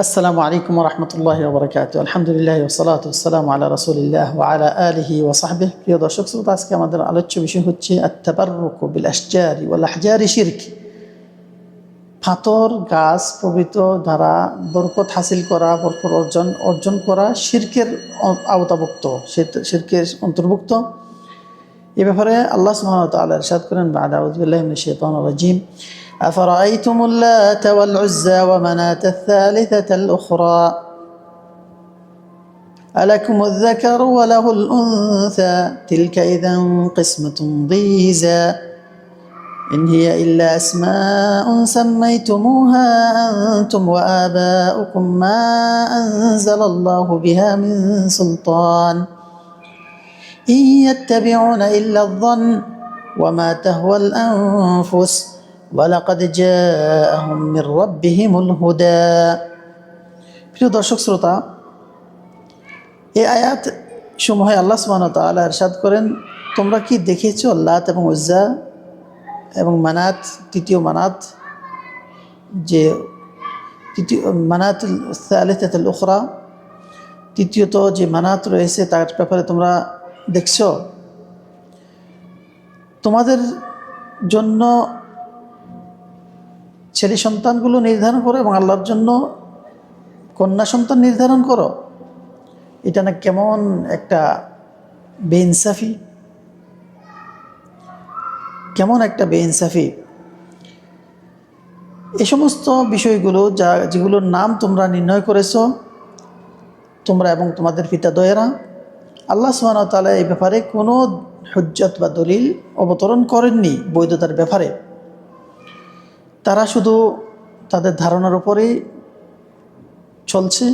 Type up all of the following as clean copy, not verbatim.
আসসালামু আলাইকুম ওয়া রাহমাতুল্লাহি ওয়া বারাকাতুহু। আলহামদুলিল্লাহ ওয়া সালাতু ওয়াস সালামু আলা রাসূলিল্লাহ ওয়া আলা আলিহি ওয়া সাহবিহি। প্রিয় দর্শক শ্রোতা, আজকে আমাদের আলোচ্য বিষয় হচ্ছে আত-তাবাররুকু বিল আশজারি ওয়াল আহজারি শিরক। পাথর, গাছ প্রভৃতি দ্বারা বরকত হাসিল করা, বরকত অর্জন করা শিরকের আওতাভুক্ত, শিরকের অন্তর্ভুক্ত। এ ব্যাপারে আল্লাহ সুবহানাহু ওয়া তাআলা ইরশাদ করেন, বা'দা আউযু বিল্লাহি মিনাশ শাইতানির রাজীম, أفرأيتم اللات والعزى ومناة الثالثة الأخرى ألكم الذكر وله الأنثى تلك إذا قسمة ضيزى إن هي إلا أسماء سميتموها أنتم وآباؤكم ما أنزل الله بها من سلطان إن يتبعون إلا الظن وما تهوى الأنفس ওয়ালাকাদ জাআহুম মির রাব্বিহিমুল হুদা। প্রিয় দর্শক শ্রোতা, এই আয়াত সমূহে আল্লাহ সুবহানাহু ওয়া তাআলা ইরশাদ করেন, তোমরা কি দেখেছো লাত এবং উজ্জা এবং মানাত, তৃতীয় মানাত, যে তৃতীয় মানাত সালিসাতুল উখরা, তৃতীয়ত যে মানাত রয়েছে তার ব্যাপারে তোমরা দেখছো? তোমাদের জন্য ছেলে সন্তানগুলো নির্ধারণ করো এবং আল্লাহর জন্য কন্যা সন্তান নির্ধারণ করো। এটা না কেমন একটা বেইনসাফি, কেমন একটা বেইনসাফি। এই সমস্ত বিষয়গুলো যেগুলোর নাম তোমরা নির্ণয় করেছো, তোমরা এবং তোমাদের পিতাদয়েরা, আল্লাহ সুবহানাহু ওয়া তাআলা এই ব্যাপারে কোনো হুজ্জত বা দলিল অবতরণ করেননি বৈধতার ব্যাপারে। তারা শুধু তাদের ধারণার উপরেই চলছে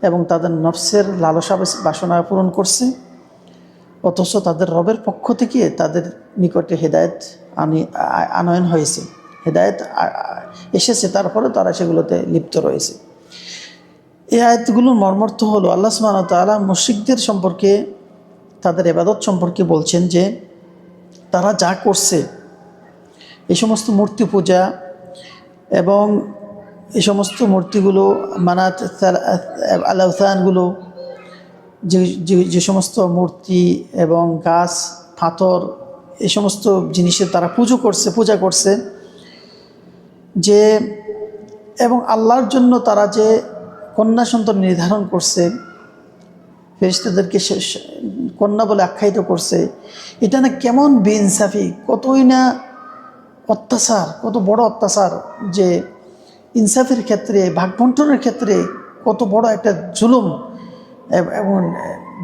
এবং তাদের নফসের লালসা বাসনা পূরণ করছে, অথচ তাদের রবের পক্ষ থেকে তাদের নিকটে হেদায়েত আনয়ন হয়েছে, হেদায়েত এসেছে, তারপরে তারা সেগুলোতে লিপ্ত রয়েছে। এই আয়াতগুলোর মর্মার্থ হলো, আল্লাহ সুবহানাহু ওয়া তাআলা মুশরিকদের সম্পর্কে, তাদের ইবাদত সম্পর্কে বলছেন যে তারা যা করছে, এই সমস্ত মূর্তি পূজা এবং এই সমস্ত মূর্তিগুলো, মানাত আল-আওথানগুলো, যে সমস্ত মূর্তি এবং গাছ, পাথর, এই সমস্ত জিনিসের তারা পূজা করছে যে, এবং আল্লাহর জন্য তারা যে কন্যা সন্তান নির্ধারণ করছে, ফেরেশতাদেরকে কন্যা বলে আখ্যায়িত করছে, এটা না কেমন বেইনসাফি, কতই না অত্যাচার, কত বড় অত্যাচার, যে ইনসাফের ক্ষেত্রে, ভাগবন্টনের ক্ষেত্রে কত বড় একটা জুলুম এবং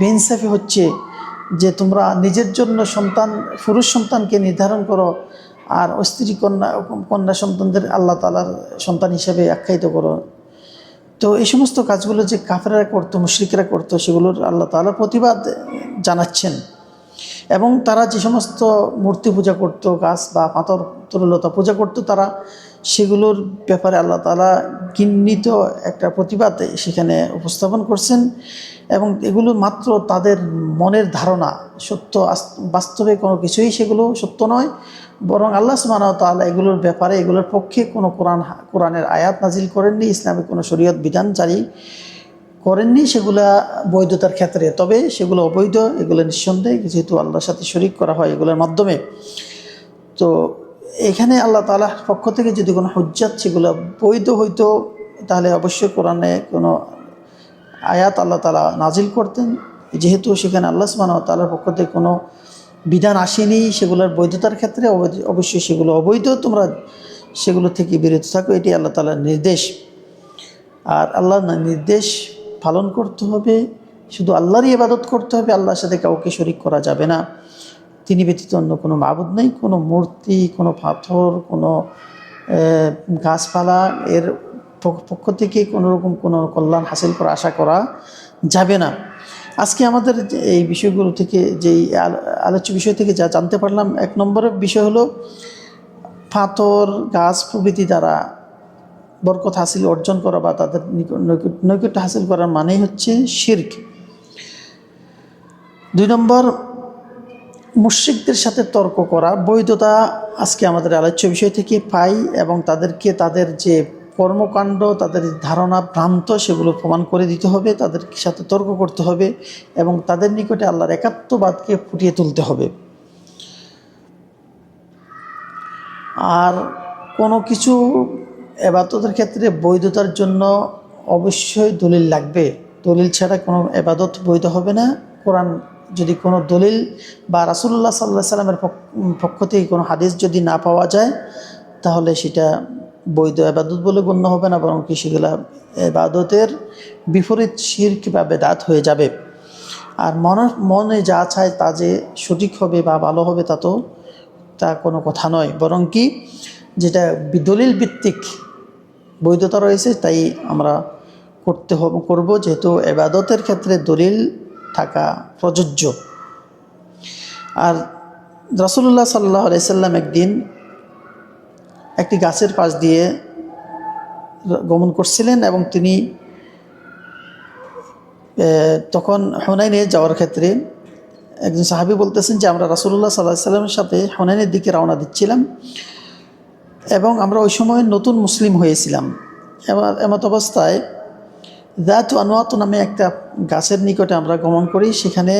বেইনসাফি হচ্ছে যে তোমরা নিজের জন্য পুরুষ সন্তানকে নির্ধারণ করো আর স্ত্রী কন্যা সন্তানদের আল্লাহ তাআলার সন্তান হিসেবে আখ্যায়িত করো। তো এই সমস্ত কাজগুলো যে কাফেররা করতো, মুশরিকরা করতো, সেগুলোর আল্লাহ তাআলা প্রতিবাদ জানাচ্ছেন। এবং তারা যে সমস্ত মূর্তি পূজা করত, গাছ বা পাথর তরুলতা পূজা করত, তারা সেগুলোর ব্যাপারে আল্লাহ তাআলা ঘৃণিত একটা প্রতিবাদ সেখানে উপস্থাপন করছেন। এবং এগুলো মাত্র তাদের মনের ধারণা, সত্য বাস্তবে কোনো কিছুই সেগুলো সত্য নয়, বরং আল্লাহ সুবহানাহু ওয়া তাআলা এগুলোর ব্যাপারে, এগুলোর পক্ষে কোনো কোরআনের আয়াত নাজিল করেননি, ইসলামে কোনো শরীয়ত বিধান জারি করেননি সেগুলা বৈধতার ক্ষেত্রে। তবে সেগুলো অবৈধ, এগুলো নিঃসন্দেহে, যেহেতু আল্লাহর সাথে শরীক করা হয় এগুলোর মাধ্যমে। তো এখানে আল্লাহ তাআলার পক্ষ থেকে যদি কোনো হুজ্জাত সেগুলো বৈধ হইতো, তাহলে অবশ্যই কোরআনে কোনো আয়াত আল্লাহ তাআলা নাজিল করতেন। যেহেতু সেখানে আল্লাহ সুবহানাহু ওয়া তাআলার পক্ষ থেকে কোনো বিধান আসেনি সেগুলোর বৈধতার ক্ষেত্রে, অবশ্যই সেগুলো অবৈধ, তোমরা সেগুলো থেকে বিরত থাকো, এটি আল্লাহ তাআলার নির্দেশ। আর আল্লাহর নির্দেশ পালন করতে হবে, শুধু আল্লাহরই ইবাদত করতে হবে, আল্লাহর সাথে কাউকে শরীক করা যাবে না। তিনি ব্যতীত অন্য কোনো মাবুদ নেই। কোনো মূর্তি, কোনো পাথর, কোনো গাছপালা এর পক্ষ থেকে কোনোরকম কোনো কল্যাণ হাসিল করা আশা করা যাবে না। আজকে আমাদের এই বিষয়গুলো থেকে, যেই আলোচ্য বিষয় থেকে যা জানতে পারলাম, এক নম্বরের বিষয় হলো পাথর, গাছ প্রভৃতি দ্বারা বরকত হাসিল অর্জন করা বা তাদের নৈকট্য হাসিল করার মানেই হচ্ছে শিরক। 2 নম্বর, মুশরিকদের সাথে তর্ক করা বৈধতা আজকে আমাদের আলোচ্য বিষয় থেকে পাই, এবং তাদেরকে তাদের যে কর্মকাণ্ড, তাদের ধারণা ভ্রান্ত, সেগুলো প্রমাণ করে দিতে হবে, তাদের সাথে তর্ক করতে হবে এবং তাদের নিকটে আল্লাহর একাত্মবাদকে ফুটিয়ে তুলতে হবে। আর কোনো কিছু এবাদতের ক্ষেত্রে বৈধতার জন্য অবশ্যই দলিল লাগবে। দলিল ছাড়া কোনো এবাদত বৈধ হবে না। কোরআন যদি কোনো দলিল বা রাসূলুল্লাহ সাল্লাল্লাহু আলাইহি সাল্লামের পক্ষ থেকে কোনো হাদিস যদি না পাওয়া যায়, তাহলে সেটা বৈধ এবাদত বলে গণ্য হবে না, বরং কি সেগুলা এবাদতের বিপরীত শিরক বা বেদাত হয়ে যাবে। আর মনে যা চায় তা যে সঠিক হবে বা ভালো হবে তা কোনো কথা নয়, বরং কি যেটা দলিল ভিত্তিক বৈধতা রয়েছে তাই আমরা করব, যেহেতু ইবাদতের ক্ষেত্রে দলিল থাকা প্রযোজ্য। আর রাসূলুল্লাহ সাল্লাল্লাহু আলাইহি সাল্লাম একদিন একটি গাছের পাশ দিয়ে গমন করছিলেন এবং তিনি তখন হুনাইনে যাওয়ার ক্ষেত্রে একজন সাহাবী বলতেছেন যে আমরা রাসূলুল্লাহ সাল্লাল্লাহু আলাইহি সাল্লামের সাথে হুনাইনের দিকে রওনা দিচ্ছিলাম এবং আমরা ওই সময় নতুন মুসলিম হয়েছিলাম। এমত অবস্থায় যাতু আনওয়াত নামে একটা গাছের নিকটে আমরা গমন করি। সেখানে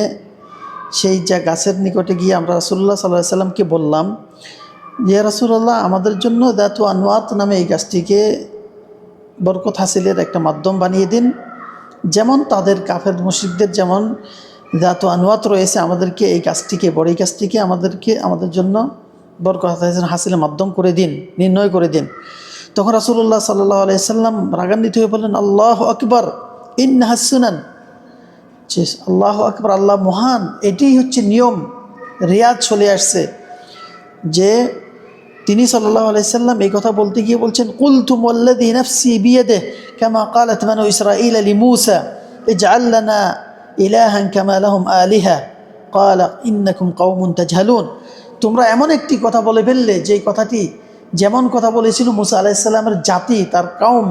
সেই গাছের নিকটে গিয়ে আমরা রাসূলুল্লাহ সাল্লাল্লাহু আলাইহি সাল্লামকে বললাম, ইয়া রাসূলুল্লাহ, আমাদের জন্য যাতু আনওয়াত নামে এই গাছটিকে বরকত হাসিলের একটা মাধ্যম বানিয়ে দিন। যেমন তাদের কাফের মুশরিকদের যেমন যাতু আনওয়াত রয়েছে, আমাদেরকে এই গাছটিকে, বড় এই গাছটিকে আমাদের জন্য বরকত হাসিলের মাধ্যম করে দিন, নির্ণয় করে দিন। তখন রাসূলুল্লাহ সাল্লাল্লাহু আলাইহি সাল্লাম রাগান্বিত হয়ে বললেন, আল্লাহু আকবার, ইন্নাহাস সুনান, যে আল্লাহু আকবার, আল্লাহ মহান, এটাই হচ্ছে নিয়ম। রিয়াজ চলে আসছে যে তিনি সাল্লাল্লাহু আলাইহি সাল্লাম এই কথা বলতে গিয়ে বলছেন, কুলতু ওয়াল্লাযী নাফসি বিয়াদিহি কামা ক্বালাত বানু ইসরাঈল লিমূসা ইজআল লানা ইলাহান কামা লাহুম আলিহা ক্বালা ইন্নাকুম কওমুন তাজহালুন। তোমরা এমন একটি কথা বলে ফেললে যে কথাটি যেমন কথা বলেছিল মুসা আলাইহিস সালামের জাতি, তার কওম,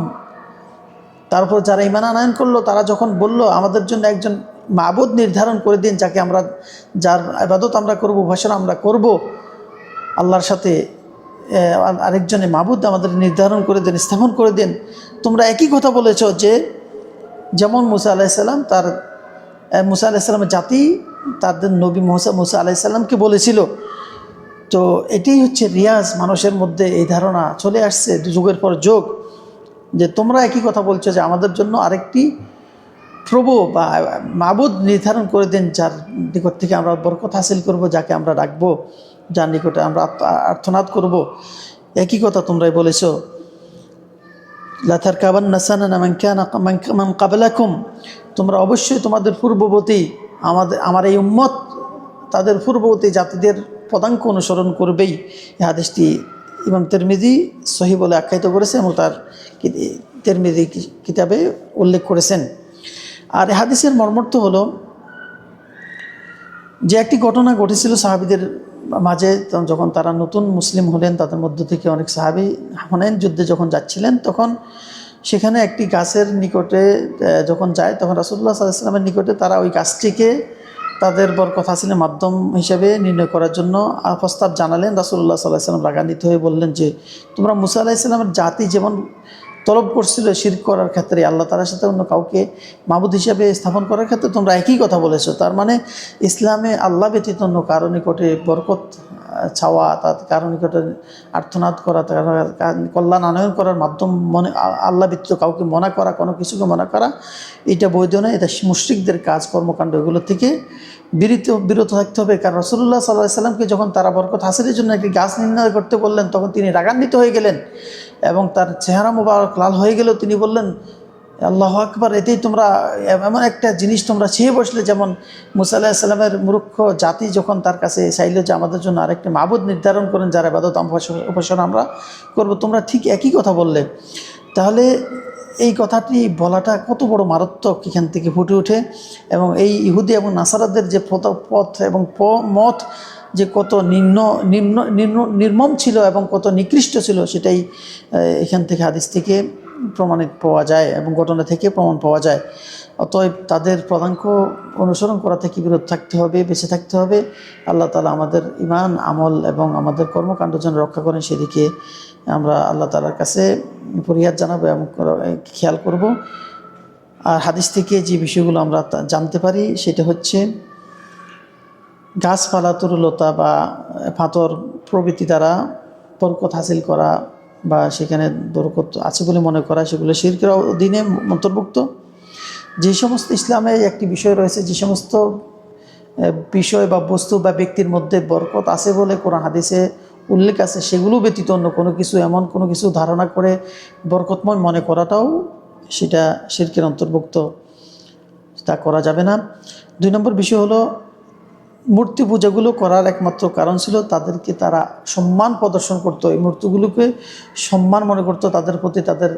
তারপর যারা ঈমান আনয়ন করলো, তারা যখন বলল আমাদের জন্য একজন মাবুদ নির্ধারণ করে দিন, যার ইবাদত আমরা করব, উপাসনা আমরা করব, আল্লাহর সাথে আরেকজনে মাবুদ আমাদের নির্ধারণ করে দেন, স্থাপন করে দেন। তোমরা একই কথা বলেছ যে যেমন মুসা আলাইহিস সালাম মুসা আলাইহিস সালামের জাতি তাদের নবী মুসা আলাইহিস সালামকে বলেছিল। তো এটাই হচ্ছে রিয়াজ, মানুষের মধ্যে এই ধারণা চলে আসছে যুগের পর যুগ যে তোমরা একই কথা বলছো যে আমাদের জন্য আরেকটি প্রভু বা মাবুদ নির্ধারণ করে দেন, যার নিকট থেকে আমরা বরকত হাসিল করব, যাকে আমরা ডাকবো, যার নিকটে আমরা আর্তনাদ করব। একই কথা তোমরাই বলেছ। লা তারকাবান্না সানানা মান ক্বাবলাকুম, তোমরা অবশ্যই তোমাদের পূর্ববর্তী আমার এই উম্মত তাদের পূর্ববর্তী জাতিদের পদাঙ্ক অনুসরণ করবেই। এই হাদিসটি ইমাম তিরমিজি সহিহ বলে আখ্যায়িত করেছেন এবং তার তিরমিজি কিতাবে উল্লেখ করেছেন। আর এই হাদিসের মর্মার্থ হলো যে একটি ঘটনা ঘটেছিল সাহাবীদের মাঝে, যখন তারা নতুন মুসলিম হলেন, তাদের মধ্য থেকে অনেক সাহাবী হুনাইন যুদ্ধে যখন যাচ্ছিলেন, তখন সেখানে একটি গাছের নিকটে যখন যায়, তখন রাসূলুল্লাহ সাল্লাল্লাহু আলাইহি ওয়াসাল্লামের নিকটে তারা ওই গাছটিকে তাদের বরকত হাসিলের মাধ্যম হিসেবে নির্ণয় করার জন্য প্রস্তাব জানালেন। রাসূলুল্লাহ সাল্লাল্লাহু আলাইহি ওয়াসাল্লাম রাগান্বিত হয়ে বললেন যে তোমরা মুসা আলাইহিস সালামের জাতি যেমন তলব করছিল শিরক করার ক্ষেত্রে, আল্লাহ তাআলার সাথে অন্য কাউকে মাবুদ হিসেবে স্থাপন করার ক্ষেত্রে, তোমরা একই কথা বলেছো। তার মানে ইসলামে আল্লাহ ব্যতীত অন্য কারো নিকটে বরকত চাওয়া, তার কারো নিকটে আর্তনাদ করা, তার কল্যাণ আনয়ন করার মাধ্যম আল্লাহ ব্যতীত কাউকে মনা করা, কোনো কিছুকে মনা করা, এটা বৈধ নয়। এটা মুশরিকদের কাজ, কর্মকাণ্ড, এগুলো থেকে বিরত থাকতে হবে। কারণ রাসূলুল্লাহ সাল্লাল্লাহু আলাইহি ওয়াসাল্লামকে যখন তারা বরকত হাসিলের জন্য একটি গাছ নির্ণয় করতে বললেন, তখন তিনি রাগান্বিত হয়ে গেলেন এবং তার চেহারা মুবারক লাল হয়ে গেল। তিনি বললেন, আল্লাহু আকবার, এতেই তোমরা এমন একটা জিনিস তোমরা চেয়ে বসলে, যেমন মুসা আলাইহিস সালামের মূর্খ জাতি যখন তার কাছে চাইল যে আমাদের জন্য আরেকটি মাবুদ নির্ধারণ করেন, যার ইবাদত উপাসনা আমরা করব, তোমরা ঠিক একই কথা বললে। তাহলে এই কথাটি বলাটা কত বড় মারাত্মক এখান থেকে ফুটে ওঠে। এবং এই ইহুদি এবং নাসারাদের যে পথ এবং মত যে কত নির্মম ছিল এবং কত নিকৃষ্ট ছিল, সেটাই এখান থেকে হাদিস থেকে প্রমাণিত পাওয়া যায় এবং ঘটনা থেকে প্রমাণ পাওয়া যায়। অতএব তাদের পদাঙ্ক অনুসরণ করা থেকে বিরত থাকতে হবে, বেঁচে থাকতে হবে। আল্লাহ তাআলা আমাদের ঈমান, আমল এবং আমাদের কর্মকাণ্ড যেন রক্ষা করেন, সেদিকে আমরা আল্লাহ তাআলার কাছে ফরিয়াদ জানাবো এবং খেয়াল করব। আর হাদিস থেকে যে বিষয়গুলো আমরা জানতে পারি সেটা হচ্ছে গাছপালা, তরুলতা বা পাথর প্রভৃতি দ্বারা বরকত হাসিল করা বা সেখানে বরকত আছে বলে মনে করা, সেগুলো শিরকের অধীনে অন্তর্ভুক্ত। যে সমস্ত ইসলামে একটি বিষয় রয়েছে, যে সমস্ত বিষয় বা বস্তু বা ব্যক্তির মধ্যে বরকত আছে বলে কোরআন হাদিসে উল্লেখ আছে, সেগুলো ব্যতীত অন্য কোনো কিছু, এমন কোনো কিছু ধারণা করে বরকতময় মনে করাটাও সেটা শিরকের অন্তর্ভুক্ত, তা করা যাবে না। 2 নম্বর বিষয় হলো মূর্তি পূজাগুলো করার একমাত্র কারণ ছিল তাদেরকে তারা সম্মান প্রদর্শন করতো, এই মূর্তিগুলোকে সম্মান মনে করতো, তাদের প্রতি তাদের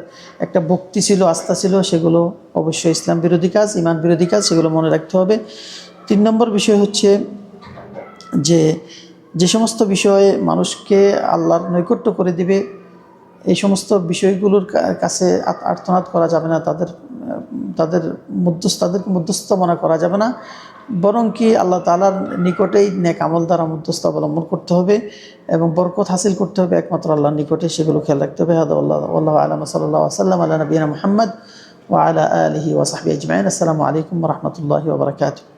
একটা ভক্তি ছিল, আস্থা ছিল। সেগুলো অবশ্যই ইসলাম বিরোধী কাজ, ইমান বিরোধী কাজ, সেগুলো মনে রাখতে হবে। 3 নম্বর বিষয় হচ্ছে যে সমস্ত বিষয়ে মানুষকে আল্লাহর নৈকট্য করে দিবে, এই সমস্ত বিষয়গুলোর কাছে আর্তনাদ করা যাবে না, তাদেরকে মধ্যস্থ মনে করা যাবে না, বরং কি আল্লাহ তাআলার নিকটেই নেক আমল দ্বারা মধ্যস্থ অবলম্বন করতে হবে এবং বরকত হাসিল করতে হবে একমাত্র আল্লাহর নিকটে, সেগুলো খেয়াল রাখতে হবে। আল্লাহু আ'লাম, সাল্লাল্লাহু আলাইহি ওয়া সাল্লাম আলা নবিয়িনা মুহাম্মদ ওয়া আলা আলিহি ওয়া সাহবিহি আজমাইন। আসসালামু আলাইকুম ওয়া রাহমাতুল্লাহি ওয়া বারাকাতুহু।